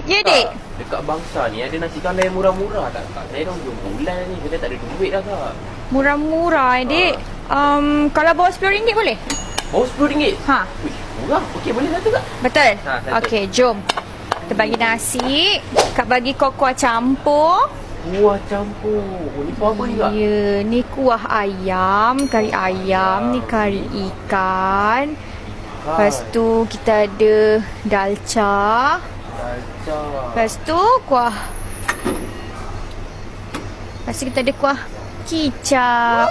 Ya, Dik. Dekat Bangsa ni ada nasi kandar yang murah-murah tak kak? Saya dah hujung bulan ni, saya tak ada duit dah kak. Murah-murah, Dik. Kalau bawah RM10 boleh? Bawa RM10? Ha. Wih, murah. Okey, boleh satu kak? Betul? Satu. Okey, jom. Kita bagi nasi. Kak bagi kau kuah campur. Kuah campur. Oh, ni kuah apa ni kak? Ya, ni kuah ayam, kari ayam, ni kari ikan. Lepas tu kita ada dalca. Dalca. Lepas tu kuah. Lepas tu kita ada kuah kicap.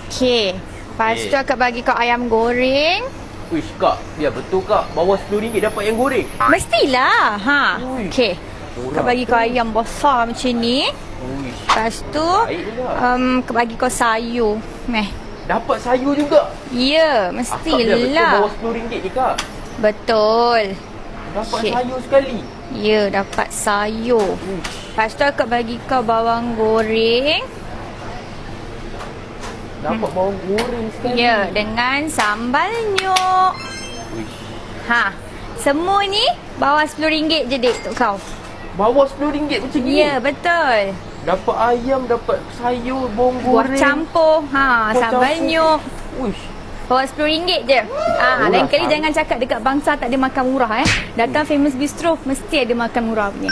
Okey. Lepas tu akak bagi kau ayam goreng. Wish kak, biar betul kak. Bawah RM10 dapat yang goreng. Mestilah. Ha. Ui. Okey. Kak bagi kau ayam besar macam ni. Wish. Lepas tu Baik juga. kak bagi kau sayur. Meh. Dapat sayur juga. Ya, Akak biar betul mestilah. bawah RM10 ni kak. Betul. Dapat Okey. sayur sekali. Ya, dapat sayur. Wish. Lepas tu akak bagi kau bawang goreng. Dapat bawang goreng sekali. Ya, dengan sambal nyok. Wish. Ha. Semua ni bawah RM10 je, Dik, untuk kau. Bawah RM10 macam ni. Ya, betul. Dapat ayam, dapat sayur, bawang Buah goreng. campur. Ha, Kuah sambal campur. nyok. Wish. Bawah RM10 je. Murah Lain kali sangat. jangan cakap dekat Bangsa tak ada makan murah. Datang Famous Bistro, mesti ada makan murah punya.